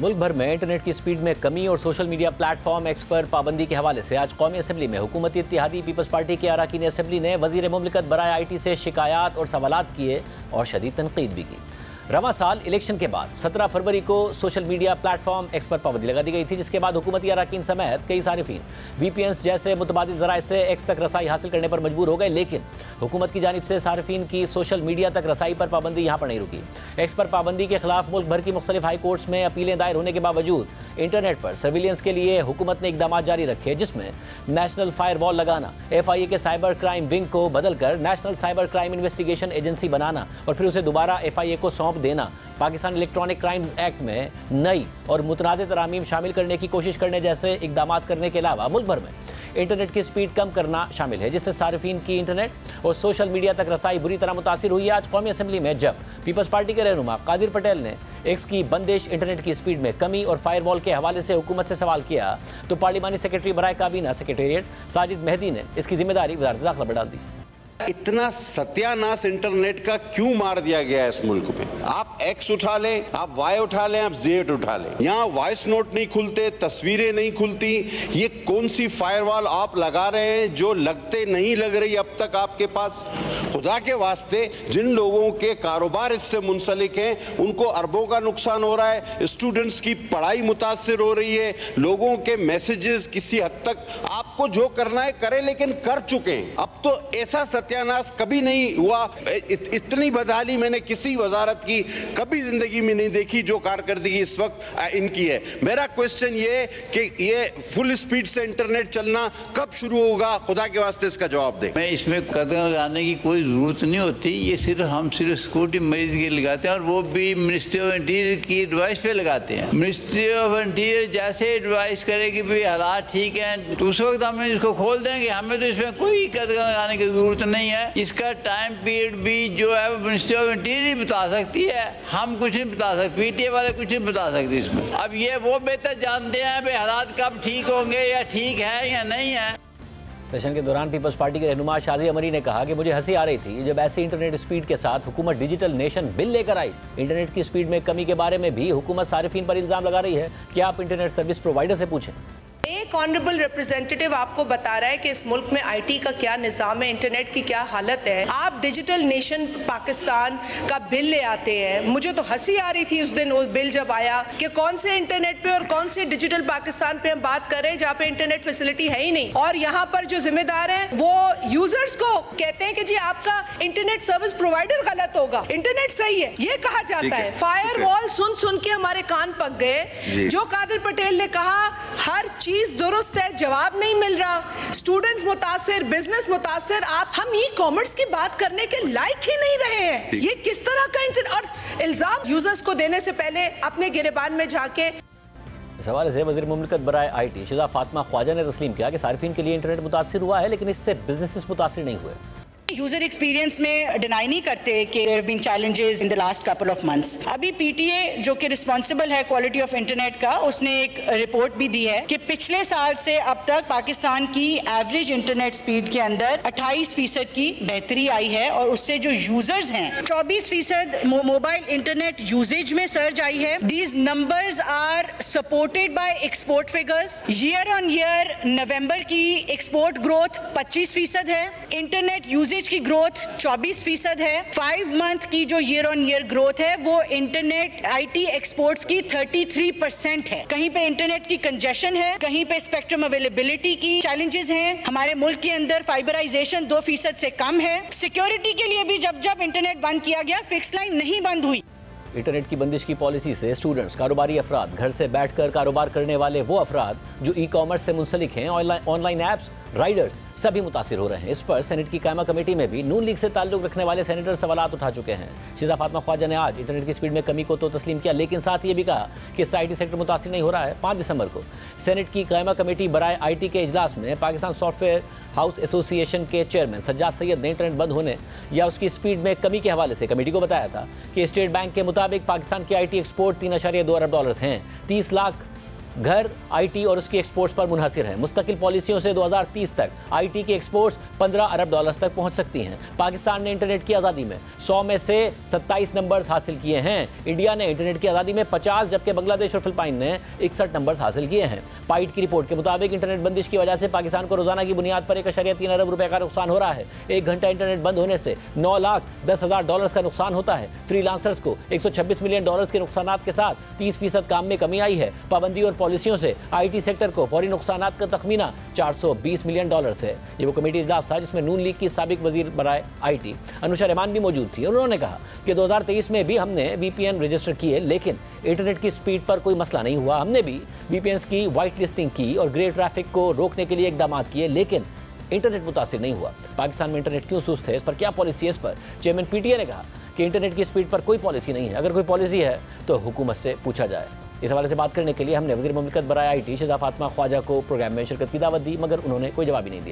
मुल्क भर में इंटरनेट की स्पीड में कमी और सोशल मीडिया प्लेटफॉर्म एक्स पर पाबंदी के हवाले से आज कौमी असम्बली में हुकूमती इत्तेहादी पीपल्स पार्टी के अरकान असम्बली ने वज़ीर मुमलिकत बराए IT से शिकायत और सवालात किए और शदीद तनकीद भी की। रवां साल इलेक्शन के बाद 17 फरवरी को सोशल मीडिया प्लेटफॉर्म एक्स पर पाबंदी लगा दी गई थी, जिसके बाद हुकूमती अरकान समेत कई सारिफीन VPNs जैसे मुतबादिल ज़राए से एक्स तक रसाई हासिल करने पर मजबूर हो गए। लेकिन हुकूमत की जानिब से सारिफीन की सोशल मीडिया तक रसाई पर पाबंदी यहाँ पर नहीं रुकी। एक्स पर पाबंदी के खिलाफ मुल्क भर की मुख्तलिफ हाई कोर्ट्स में अपीलें दायर होने के बावजूद इंटरनेट पर सर्विलेंस के लिए हुकूमत ने इकदाम जारी रखे, जिसमें नेशनल फायर वॉल लगाना, FIA के साइबर क्राइम विंग को बदल कर national cyber crime investigation agency बनाना और फिर उसे दोबारा FIA को सौंप देना, पाकिस्तान इलेक्ट्रॉनिक क्राइम्स एक्ट में नई और मुतनाज़ तरामीम शामिल करने की कोशिश करने जैसे इकदाम करने के अलावा मुल्क भर में इंटरनेट की स्पीड कम करना शामिल है, जिससे सारिफीन की इंटरनेट और सोशल मीडिया तक रसाई बुरी तरह मुतासिर हुई है। आज कौमी असम्बली में जब पीपल्स पार्टी के रहनुमा कादिर पटेल ने एक्स की बंदिश, इंटरनेट की स्पीड में कमी और फायरवॉल के हवाले से हुकूमत से सवाल किया, तो पार्लिमानी सेक्रेटरी बराए काबीना सेक्रेटेरिएट साजिद मेहदी ने इसकी जिम्मेदारी वज़ारत दाखिला पर डाल दी। इतना सत्यानाश इंटरनेट का क्यों मार दिया गया है इस मुल्क में? आप एक्स उठा लें, आप वाई उठा लें, आप जेड उठा लें, यहाँ वॉइस नोट नहीं खुलते, तस्वीरें नहीं खुलती। ये कौन सी फायरवॉल आप लगा रहे हैं जो लगते नहीं लग रही अब तक आपके पास? खुदा के वास्ते जिन लोगों के कारोबार इससे मुंसलिक हैं उनको अरबों का नुकसान हो रहा है, स्टूडेंट्स की पढ़ाई मुतासिर हो रही है, लोगों के मैसेजेस किसी हद तक आपको जो करना है करें, लेकिन कर चुके हैं। अब तो ऐसा सत्यानाश कभी नहीं हुआ, इतनी बदहाली मैंने किसी वजारत की कभी जिंदगी में नहीं देखी जो कारकर्दगी इस वक्त इनकी है। मेरा क्वेश्चन ये कि ये फुल स्पीड से इंटरनेट चलना कब शुरू होगा? खुदा के वास्ते इसका जवाब दे। मैं इसमें कदम लगाने की कोई जरूरत नहीं होती, ये हम सिर्फ सिक्योरिटी मरीज के लगाते हैं और वो भी मिनिस्ट्री ऑफ इंटीरियर की एडवाइस पे लगाते हैं। मिनिस्ट्री ऑफ इंटीरियर जैसे एडवाइस करे कि भाई हालात ठीक हैं तो उस वक्त हम इसको खोल देंगे, हमें तो इसमें कोई कदम लगाने की जरूरत नहीं है। इसका टाइम पीरियड भी जो है मिनिस्ट्री ऑफ इंटीरियर बता सकती है, हम कुछ नहीं बता सकते, PTA वाले कुछ नहीं बता सकते इसमें। अब ये वो बेहतर जानते हैं भाई हालात कब ठीक होंगे या ठीक है या नहीं है। सेशन के दौरान पीपल्स पार्टी के रहनुमा शादिया मरी ने कहा कि मुझे हंसी आ रही थी जब ऐसी इंटरनेट स्पीड के साथ हुकूमत डिजिटल नेशन बिल लेकर आई। इंटरनेट की स्पीड में कमी के बारे में भी हुकूमत सारिफीन पर इल्जाम लगा रही है कि आप इंटरनेट सर्विस प्रोवाइडर से पूछें। एक ऑनरेबल रिप्रेजेंटेटिव आपको बता रहा है कि इस मुल्क में IT का क्या निज़ाम है, इंटरनेट की क्या हालत है। आप डिजिटल नेशन पाकिस्तान का बिल ले आते हैं। मुझे तो हंसी आ रही थी उस दिन वो बिल जब आया कि कौन से इंटरनेट पे और कौन से डिजिटल पाकिस्तान पे हम बात करें जहाँ पे इंटरनेट फैसिलिटी है ही नहीं, और यहाँ पर जो जिम्मेदार है वो यूजर्स को कहते हैं कि जी आपका इंटरनेट सर्विस प्रोवाइडर गलत होगा, इंटरनेट सही है, ये कहा जाता है। फायर वॉल सुन सुन के हमारे कान पक गए। जो कादिर पटेल ने कहा हर चीज दुरुस्त है, जवाब नहीं मिल रहा, स्टूडेंट्स मुतासिर, बिजनेस मुतासिर, हम ई-कॉमर्स की बात करने के लायक ही नहीं रहे हैं। ये किस तरह का और इल्जाम यूजर्स को देने से पहले अपने गिरेबान में झांके। इस हवाले से वज़ीर मुमलिकत बराए IT शिजा फातिमा ख्वाजा ने तस्लीम किया कि सारिफीन के लिए इंटरनेट मुतासिर हुआ है, लेकिन इससे बिजनेसेस मुतासिर नहीं हुए। यूजर एक्सपीरियंस में डिनाई नहीं करते कि there have been challenges in the last couple of months. अभी PTA जो कि रिस्पांसिबल है क्वालिटी ऑफ इंटरनेट का, उसने एक रिपोर्ट भी दी है कि पिछले साल से अब तक पाकिस्तान की एवरेज इंटरनेट स्पीड के अंदर 28% की बेहतरी आई है और उससे जो यूजर्स हैं 24% मोबाइल इंटरनेट यूजेज में सर्ज आई है। These numbers are supported by export figures. Year on year November की एक्सपोर्ट ग्रोथ 25% है, इंटरनेट यूजेज की ग्रोथ 24% है। 5 मंथ की जो ईयर ऑन ईयर ग्रोथ है वो इंटरनेट IT एक्सपोर्ट्स की 33% है। कहीं पे इंटरनेट की कंजेशन है, कहीं पे स्पेक्ट्रम अवेलेबिलिटी की चैलेंजेस हैं। हमारे मुल्क के अंदर फाइबराइजेशन 2% से कम है। सिक्योरिटी के लिए भी जब जब इंटरनेट बंद किया गया, फिक्स लाइन नहीं बंद हुई। इंटरनेट की बंदिश की पॉलिसी से स्टूडेंट्स, कारोबारी अफराद, घर से बैठकर कारोबार करने वाले वो अफराद जो ई-कॉमर्स से मुंसलिक हैं, ऑनलाइन ऐप्स, राइडर्स सभी मुतासिर हो रहे हैं। इस पर सेनेट की कायमा कमेटी में भी नून लीग से ताल्लुक रखने वाले सेनेटर सवालात उठा चुके हैं। शिजा फातिमा ख्वाजा ने आज इंटरनेट की स्पीड में कमी को तो तस्लीम किया, लेकिन साथ ये भी कहा कि इससे IT सेक्टर मुतासिर नहीं हो रहा है। 5 दिसंबर को सेनेट की कायमा कमेटी बराए IT के इजलास में पाकिस्तान सॉफ्टवेयर हाउस एसोसिएशन के चेयरमैन सज्जाद सैयद ने इंटरनेट बंद होने या उसकी स्पीड में कमी के हवाले से कमेटी को बताया था कि स्टेट बैंक के मुताबिक पाकिस्तान की IT एक्सपोर्ट $3.2 अरब हैं। 30 लाख घर आईटी और उसकी एक्सपोर्ट्स पर मुनहसिर है। मुस्तकिल पॉलिसियों से 2030 तक आईटी की एक्सपोर्ट्स 15 अरब डॉलर्स तक पहुंच सकती हैं। पाकिस्तान ने इंटरनेट की आज़ादी में 100 में से 27 नंबर्स हासिल किए हैं। इंडिया ने इंटरनेट की आज़ादी में 50, जबकि बांग्लादेश और फिलिपाइन ने 61 नंबर्स हासिल किए हैं। पाइट की रिपोर्ट के मुताबिक इंटरनेट बंदिश की वजह से पाकिस्तान को रोजाना की बुनियाद पर 1.3 अरब रुपए का नुकसान हो रहा है। 1 घंटा इंटरनेट बंद होने से 9,10,000 डॉलर्स का नुकसान होता है। फ्रीलांसर्स को 126 मिलियन डॉलर्स के नुकसान के साथ 30% काम में कमी आई है। पाबंदी और पॉलिसियों से आईटी सेक्टर को फौरी नुकसान का तखमीना 420 मिलियन डॉलर्स है। ये वो कमेटी इजलास था जिसमें नून लीग की साबिक वजीर बराए आईटी अनुषा रहमान भी मौजूद थी। उन्होंने कहा कि 2023 में भी हमने वीपीएन रजिस्टर किए, लेकिन इंटरनेट की स्पीड पर कोई मसला नहीं हुआ। हमने भी वीपीएन की वाइट लिस्टिंग की और ग्रे ट्रैफिक को रोकने के लिए इकदाम किए, लेकिन इंटरनेट मुतासिर नहीं हुआ। पाकिस्तान में इंटरनेट क्यों सुस्त है, इस पर क्या पॉलिसी है, इस पर चेयरमैन पीटीए ने कहा कि इंटरनेट की स्पीड पर कोई पॉलिसी नहीं है। अगर कोई पॉलिसी है तो हुकूमत से पूछा जाए। इस हवाले से बात करने के लिए हमने वज़ीर मुमलिकत बराए आईटी शिजा फातिमा ख्वाजा को प्रोग्राम में शिरकत की दावत दी, मगर उन्होंने कोई जवाब ही नहीं दिया।